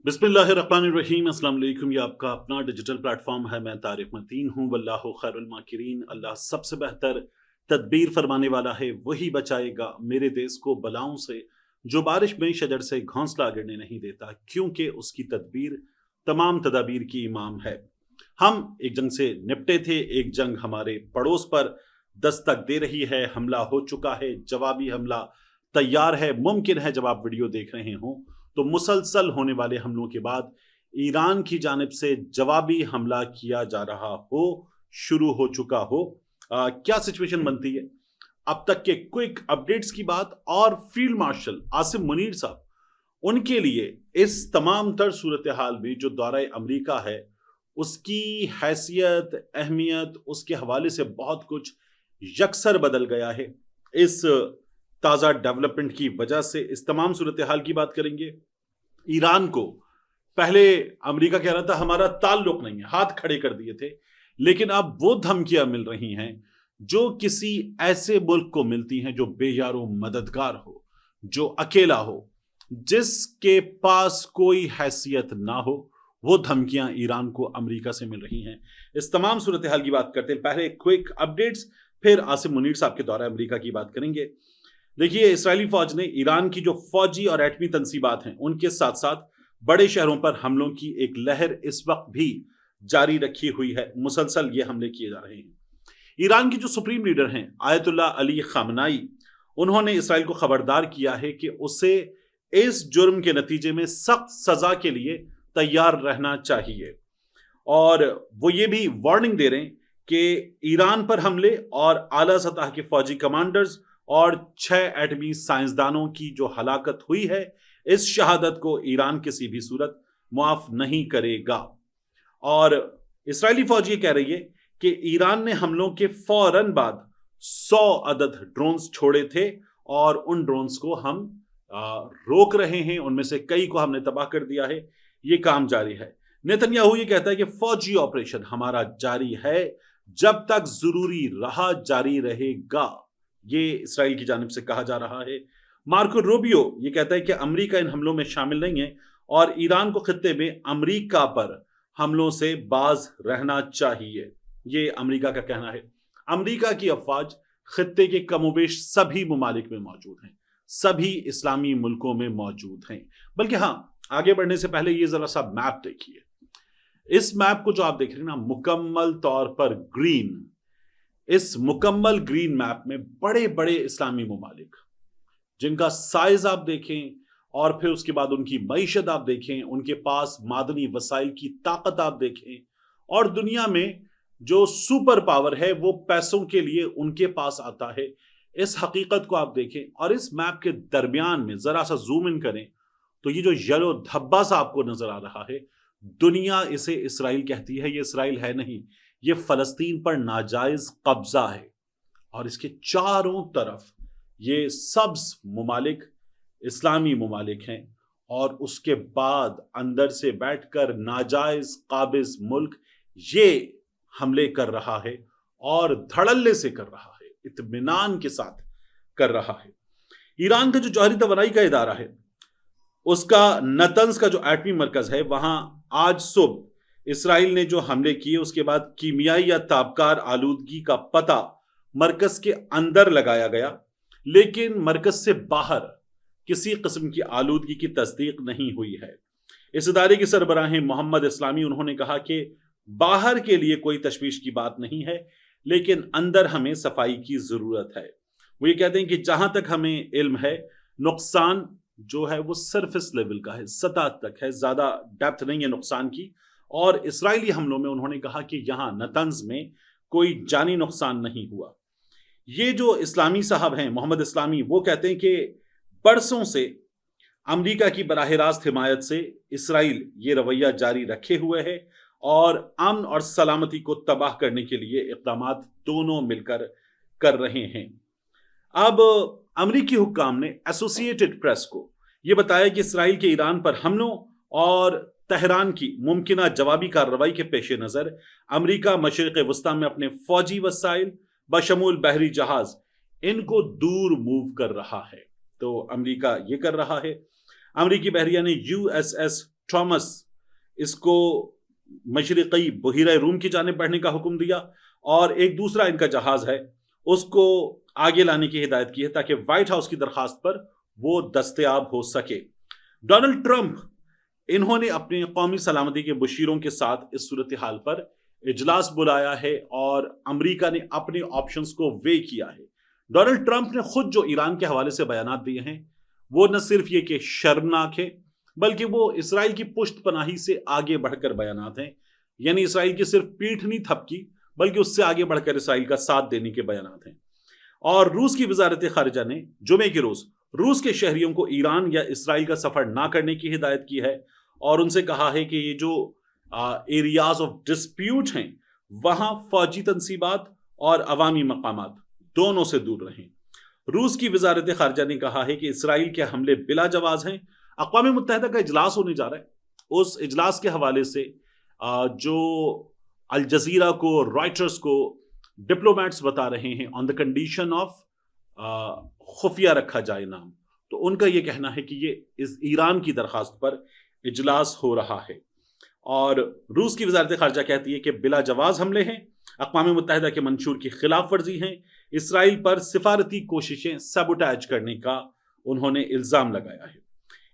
बिस्मिल्लाहिर्रहमानिर्रहीम। अस्सलाम वालेकुम। ये आपका अपना डिजिटल प्लेटफॉर्म है। मैं तारिक मतीन हूँ। वल्लाहु खैरुल माकिरीन। अल्लाह सबसे बेहतर तदबीर फरमाने वाला है, वही बचाएगा मेरे देश को बलाओं से। जो बारिश में शजर से घोंसला गिरने नहीं देता, क्योंकि उसकी तदबीर तमाम तदाबीर की इमाम है। हम एक जंग से निपटे थे, एक जंग हमारे पड़ोस पर दस्तक दे रही है। हमला हो चुका है, जवाबी हमला तैयार है। मुमकिन है जब आप वीडियो देख रहे हों तो मुसलसल होने वाले हमलों के बाद ईरान की जानिब से जवाबी हमला किया जा रहा हो, शुरू हो चुका हो। क्या सिचुएशन बनती है, अब तक के क्विक अपडेट्स की बात, और फील्ड मार्शल आसिम मुनीर साहब, उनके लिए इस तमाम तर सूरत हाल में जो दौरा अमरीका है उसकी हैसियत, अहमियत, उसके हवाले से बहुत कुछ यकसर बदल गया है। इस ताज़ा डेवलपमेंट की वजह से इस तमाम सूरत हाल की बात करेंगे। ईरान को पहले अमेरिका कह रहा था हमारा ताल्लुक नहीं है, हाथ खड़े कर दिए थे, लेकिन अब वो धमकियां मिल रही हैं जो किसी ऐसे मुल्क को मिलती हैं जो बेयारो मददगार हो, जो अकेला हो, जिसके पास कोई हैसियत ना हो। वो धमकियां ईरान को अमेरिका से मिल रही हैं। इस तमाम सूरत हाल की बात करते हैं। पहले क्विक अपडेट्स, फिर आसिम मुनीर साहब के दौरा अमेरिका की बात करेंगे। देखिए, इसराइली फौज ने ईरान की जो फौजी और एटमी तंसीबात हैं उनके साथ साथ बड़े शहरों पर हमलों की एक लहर इस वक्त भी जारी रखी हुई है। मुसलसल ये हमले किए जा रहे हैं। ईरान की जो सुप्रीम लीडर हैं आयतुल्ला अली खामनाई, उन्होंने इसराइल को खबरदार किया है कि उसे इस जुर्म के नतीजे में सख्त सजा के लिए तैयार रहना चाहिए। और वो ये भी वार्निंग दे रहे हैं कि ईरान पर हमले और आला सतह के फौजी कमांडर्स और 6 एटमी साइंसदानों की जो हलाकत हुई है, इस शहादत को ईरान किसी भी सूरत मुआफ नहीं करेगा। और इसराइली फौज ये कह रही है कि ईरान ने हमलों के फौरन बाद 100 अदद ड्रोन्स छोड़े थे और उन ड्रोन्स को हम रोक रहे हैं, उनमें से कई को हमने तबाह कर दिया है। ये काम जारी है। नेतन्याहू ये कहता है कि फौजी ऑपरेशन हमारा जारी है, जब तक जरूरी रहा जारी रहेगा। ये इसराइल की जानिब से कहा जा रहा है। मार्को रूबियो ये कहता है कि अमेरिका इन हमलों में शामिल नहीं है और ईरान को खित्ते में अमेरिका पर हमलों से बाज रहना चाहिए। ये अमेरिका का कहना है। अमेरिका की अफवाज खित्ते के कमोबेश सभी ममालिक में मौजूद हैं, सभी इस्लामी मुल्कों में मौजूद हैं। बल्कि हाँ, आगे बढ़ने से पहले ये जरा सा मैप देखिए। इस मैप को जो आप देख रहे हैं ना, मुकम्मल तौर पर ग्रीन, इस मुकम्मल ग्रीन मैप में बड़े बड़े इस्लामी ममालिक जिनका साइज आप देखें और फिर उसके बाद उनकी मईशत आप देखें, उनके पास मादनी वसाइल की ताकत आप देखें, और दुनिया में जो सुपर पावर है वो पैसों के लिए उनके पास आता है, इस हकीकत को आप देखें। और इस मैप के दरमियान में जरा सा जूम इन करें तो ये जो येलो धब्बा सा आपको नजर आ रहा है, दुनिया इसे इसराइल कहती है। ये इसराइल है नहीं, ये फलस्तीन पर नाजायज कब्जा है। और इसके चारों तरफ ये सब्ज ममालिक इस्लामी ममालिक हैं, और उसके बाद अंदर से बैठकर नाजायज काबिज मुल्क ये हमले कर रहा है और धड़ल्ले से कर रहा है, इत्मीनान के साथ कर रहा है। ईरान का जो जौहरी तवानाई का इदारा है, उसका नतंज का जो एटमी मरकज है, वहां आज सुबह इसराइल ने जो हमले किए उसके बाद कीमियाई या ताबकार आलूदगी का पता मरकज के अंदर लगाया गया, लेकिन मरकज से बाहर किसी किस्म की आलूदगी की तस्दीक नहीं हुई है। इस इदारे के सरबराह मोहम्मद इस्लामी, उन्होंने कहा कि बाहर के लिए कोई तशवीश की बात नहीं है, लेकिन अंदर हमें सफाई की जरूरत है। वो ये कहते हैं कि जहां तक हमें इल्म है, नुकसान जो है वो सरफेस लेवल का है, सतह तक है, ज्यादा डेप्थ नहीं है नुकसान की। और इसराइली हमलों में उन्होंने कहा कि यहां नतंज में कोई जानी नुकसान नहीं हुआ। ये जो इस्लामी साहब हैं, मोहम्मद इस्लामी, वो कहते हैं कि बरसों से अमेरिका की बराह रास्त हिमायत से इसराइल ये रवैया जारी रखे हुए है और अमन और सलामती को तबाह करने के लिए इक़दाम दोनों मिलकर कर रहे हैं। अब अमेरिकी हुक्काम ने एसोसिएटेड प्रेस को यह बताया कि इसराइल के ईरान पर हमलों और तेहरान की मुमकिना जवाबी कार्रवाई के पेश नज़र अमेरिका मशरिक़ वस्ता में अपने फौजी वसाइल बशमूल बहरी जहाज इनको दूर मूव कर रहा है। तो अमेरिका ये कर रहा है। अमेरिकी बहरिया ने USS थॉमस इसको मशरक़ी बहीरा रूम की जानिब बढ़ने का हुक्म दिया और एक दूसरा इनका जहाज है उसको आगे लाने की हिदायत की है ताकि व्हाइट हाउस की दरखास्त पर वो दस्तयाब हो सके। डोनाल्ड ट्रंप इन्होंने अपने कौमी सलामती के मुशीरों के साथ इस सूरत हाल पर इजलास बुलाया है और अमेरिका ने अपने ऑप्शंस को वे किया है। डोनाल्ड ट्रंप ने खुद जो ईरान के हवाले से बयानात दिए हैं वो न सिर्फ ये कि शर्मनाक है बल्कि वो इसराइल की पुष्ट पनाही से आगे बढ़कर बयानात हैं। यानी इसराइल की सिर्फ पीठ नहीं थपकी बल्कि उससे आगे बढ़कर इसराइल का साथ देने के बयानात हैं। और रूस की वजारत खारिजा ने जुमे के रोज रूस के शहरियों को ईरान या इसराइल का सफर ना करने की हिदायत की है और उनसे कहा है कि ये जो एरियाज ऑफ डिस्प्यूट हैं वहां फौजी तनसीबात और अवामी मकामात दोनों से दूर रहें। रूस की वजारत खारिजा ने कहा है कि इसराइल के हमले बिला जवाज हैं। अक़वाम मुत्तहिदा का इजलास होने जा रहा है, उस इजलास के हवाले से जो अल जजीरा को रॉयटर्स को डिप्लोमेट्स बता रहे हैं ऑन द कंडीशन ऑफ खुफिया रखा जाए नाम, तो उनका यह कहना है कि ये इस ईरान की दरखास्त पर इजलास हो रहा है। और रूस की वजारत खारजा कहती है कि बिला जवाज हमले हैं, अक़वाम मुत्तहिदा के मंशूर की खिलाफ वर्जी हैं, इसराइल पर सिफारती कोशिशें सबोटाज करने का उन्होंने इल्ज़ाम लगाया है।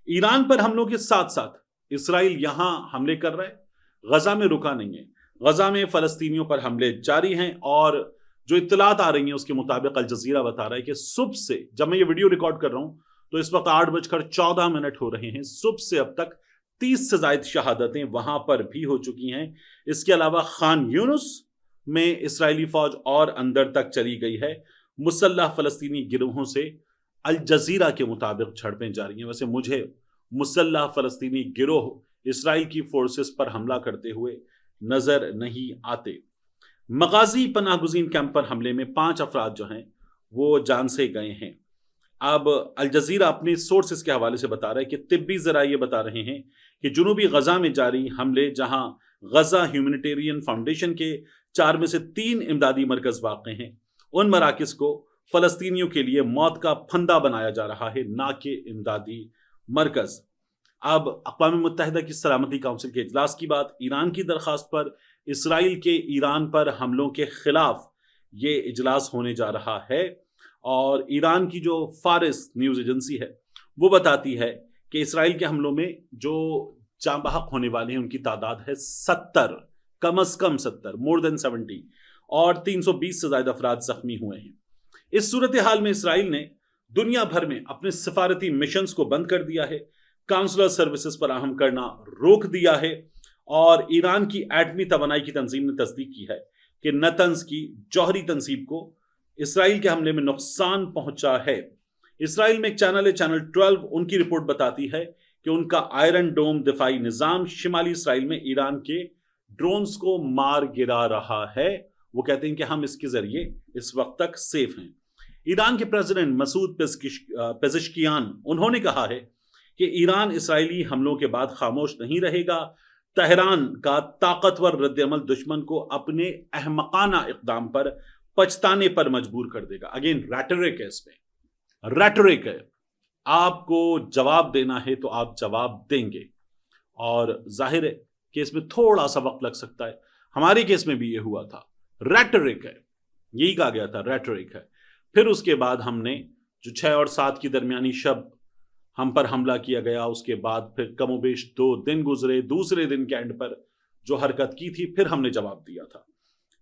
ईरान पर हमलों के साथ साथ इसराइल यहाँ हमले कर रहा है, गजा में रुका नहीं है। गजा में फ़लस्तीनियों पर हमले जारी हैं और जो इत्तलात आ रही हैं उसके मुताबिक अल जज़ीरा बता रहा है कि सुबह से, जब मैं ये वीडियो रिकॉर्ड कर रहा हूँ तो इस वक्त 8:14 हो रहे हैं, सुबह से अब तक 30 से ज़ायद शहादतें वहां पर भी हो चुकी हैं। इसके अलावा खान यूनुस में इसराइली फौज और अंदर तक चली गई है। मुसल्लह फ़लस्तीनी गिरोहों से अल जज़ीरा के मुताबिक झड़पें जारी हैं। वैसे मुझे मुसल्लह फ़लस्तीनी गिरोह इसराइल की फोर्सेस पर हमला करते हुए नजर नहीं आते। मगाजी पनाहगुज़ीन कैंप पर हमले में 5 अफराद जो हैं वो जान से गए हैं। अब अल जज़ीरा अपने सोर्सेस के हवाले से बता रहा है कि तिब्बी ज़रा ये बता रहे हैं कि जुनूबी गजा में जारी हमले, जहां गजा ह्यूमैनिटेरियन फाउंडेशन के 4 में से 3 इमदादी मरकज़ वाक़ हैं, उन मराकज़ को फ़लस्तीनियों के लिए मौत का फंदा बनाया जा रहा है, ना कि इमदादी मरकज़। अब अक़वाम मुत्तहिदा की सलामती काउंसिल के इजलास की बात, ईरान की दरख्वास्त पर इसराइल के ईरान पर हमलों के खिलाफ ये इजलास होने जा रहा है। और ईरान की जो फारिस न्यूज़ एजेंसी है वो बताती है कि इसराइल के हमलों में जो जाँ बहक होने वाले हैं उनकी तादाद है 70, कम अज़ कम 70, मोर देन 70, और 320 से ज़्यादा अफराद जख्मी हुए हैं। इस सूरत हाल में इसराइल ने दुनिया भर में अपने सफारती मिशंस को बंद कर दिया है, काउंसलर सर्विसेज फराहम करना रोक दिया है और ईरान की एटमी तवानाई की तंजीम ने तस्दीक की है कि नतंज की जौहरी तंसीब को इसराइल के हमले में नुकसान पहुंचा है। इसराइल में एक चैनल है, चैनल 12, उनकी रिपोर्ट बताती है कि उनका आयरन डोम दिफाई निजाम शिमाली इसराइल में ईरान के ड्रोन्स को मार गिरा रहा है। वो कहते हैं कि हम इसके जरिए इस वक्त तक सेफ हैं। ईरान के प्रेसिडेंट मसूद पेज़ेश्कियान उन्होंने कहा है कि ईरान इसराइली हमलों के बाद खामोश नहीं रहेगा। तेहरान का ताकतवर रद्द-ए-अमल दुश्मन को अपने अहमकाना इक़दाम पर पछताने पर मजबूर कर देगा। अगेन रैटरिक है, इसमें रैटरिक है, आपको जवाब देना है तो आप जवाब देंगे और जाहिर है कि इसमें थोड़ा सा वक्त लग सकता है। हमारे केस में भी ये हुआ था, रैटरिक है, यही कहा गया था, रैटरिक है। फिर उसके बाद हमने जो 6 और 7 की दरमियानी शब हम पर हमला किया गया, उसके बाद फिर कमोबेश 2 दिन गुजरे, दूसरे दिन के एंड पर जो हरकत की थी फिर हमने जवाब दिया था।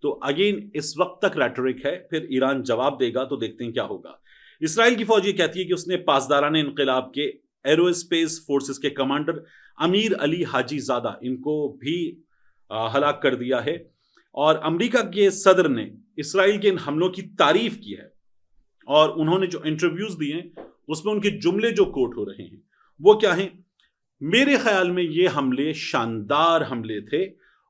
तो अगेन इस वक्त तक रैटरिक है, फिर ईरान जवाब देगा तो देखते हैं क्या होगा। इसराइल की फौज ये कहती है कि उसने पासदारान इनकलाब के एरोस्पेस फोर्सेस के कमांडर अमीर अली हाजी ज़ादा इनको भी हलाक कर दिया है। और अमेरिका के सदर ने इसराइल के इन हमलों की तारीफ की है और उन्होंने जो इंटरव्यूज दिए उसमें उनके जुमले जो कोट हो रहे हैं वो क्या हैं? मेरे ख्याल में ये हमले शानदार हमले थे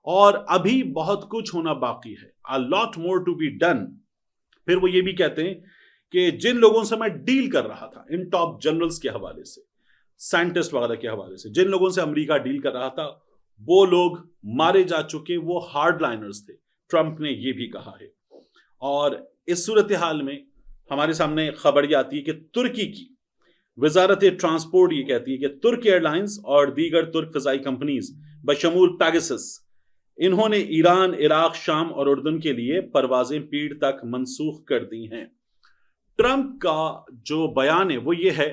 और अभी बहुत कुछ होना बाकी है, a lot more to be done। फिर वो ये भी कहते हैं कि जिन लोगों से मैं डील कर रहा था, इन टॉप जनरल्स के हवाले से, साइंटिस्ट वगैरह के हवाले से, जिन लोगों से अमेरिका डील कर रहा था वो लोग मारे जा चुके, वो हार्डलाइनर्स थे। ट्रंप ने ये भी कहा है। और इस सूरत हाल में हमारे सामने खबर ये आती है कि तुर्की की वजारत ट्रांसपोर्ट ये कहती है कि तुर्क एयरलाइंस और दीगर तुर्क फ़िज़ाई कंपनीज बशमूल पेगासस इन्होंने ईरान, इराक, शाम और उर्दन के लिए परवाजें पीर तक मनसूख कर दी हैं। ट्रंप का जो बयान है वो ये है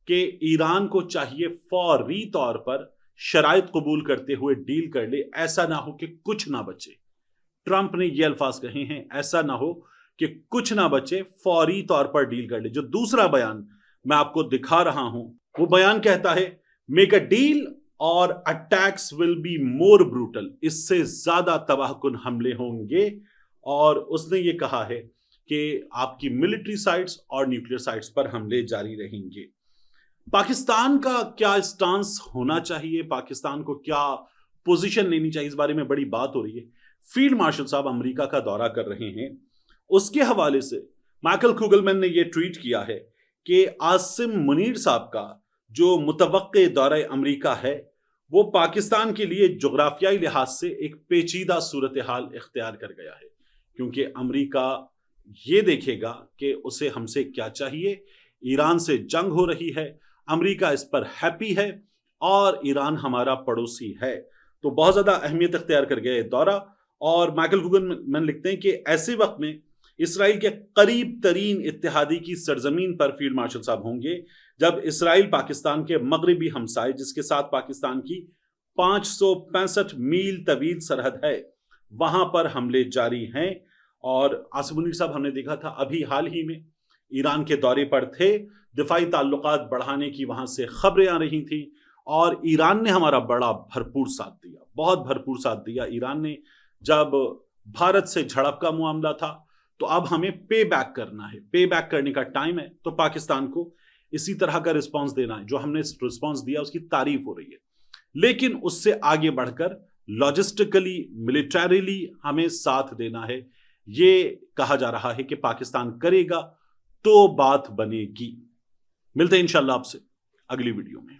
कि ईरान को चाहिए फौरी तौर पर शराइत कबूल करते हुए डील कर ले, ऐसा ना हो कि कुछ ना बचे। ट्रंप ने ये अल्फाज कहे हैं, ऐसा ना हो कि कुछ ना बचे, फौरी तौर पर डील कर ले। जो दूसरा बयान मैं आपको दिखा रहा हूं वो बयान कहता है मेक अ डील और attacks will be more brutal, इससे ज्यादा तबाहकुन हमले होंगे। और उसने ये कहा है कि आपकी मिलिट्री साइट्स और न्यूक्लियर साइट्स पर हमले जारी रहेंगे। पाकिस्तान का क्या स्टांस होना चाहिए, पाकिस्तान को क्या पोजीशन लेनी चाहिए, इस बारे में बड़ी बात हो रही है। फील्ड मार्शल साहब अमेरिका का दौरा कर रहे हैं, उसके हवाले से माइकल कुगलमैन ने यह ट्वीट किया है कि आसिम मुनीर साहब का जो मुतवक्के दौरे अमेरिका है वो पाकिस्तान के लिए जोग्राफियाई लिहाज से एक पेचीदा सूरत हाल इख्तियार कर गया है, क्योंकि अमेरिका ये देखेगा कि उसे हमसे क्या चाहिए। ईरान से जंग हो रही है, अमेरिका इस पर हैप्पी है और ईरान हमारा पड़ोसी है, तो बहुत ज्यादा अहमियत इख्तियार कर गया दौरा। और माइकल कुगलमैन लिखते हैं कि ऐसे वक्त में इसराइल के करीब तरीन इत्तेहादी की सरजमीन पर फील्ड मार्शल साहब होंगे, जब इसराइल पाकिस्तान के मगरबी हमसाए जिसके साथ पाकिस्तान की 565 मील तवील सरहद है, वहां पर हमले जारी हैं। और आसिम मुनीर साहब हमने देखा था अभी हाल ही में ईरान के दौरे पर थे, दिफाई ताल्लुकात बढ़ाने की वहां से खबरें आ रही थी और ईरान ने हमारा बड़ा भरपूर साथ दिया, बहुत भरपूर साथ दिया ईरान ने। जब भारत से झड़प का मामला था तो अब हमें पे बैक करना है, पे बैक करने का टाइम है, तो पाकिस्तान को इसी तरह का रिस्पांस देना है। जो हमने रिस्पांस दिया उसकी तारीफ हो रही है, लेकिन उससे आगे बढ़कर लॉजिस्टिकली, मिलिटरीली हमें साथ देना है। ये कहा जा रहा है कि पाकिस्तान करेगा तो बात बनेगी। मिलते हैं इंशाल्लाह आपसे अगली वीडियो में।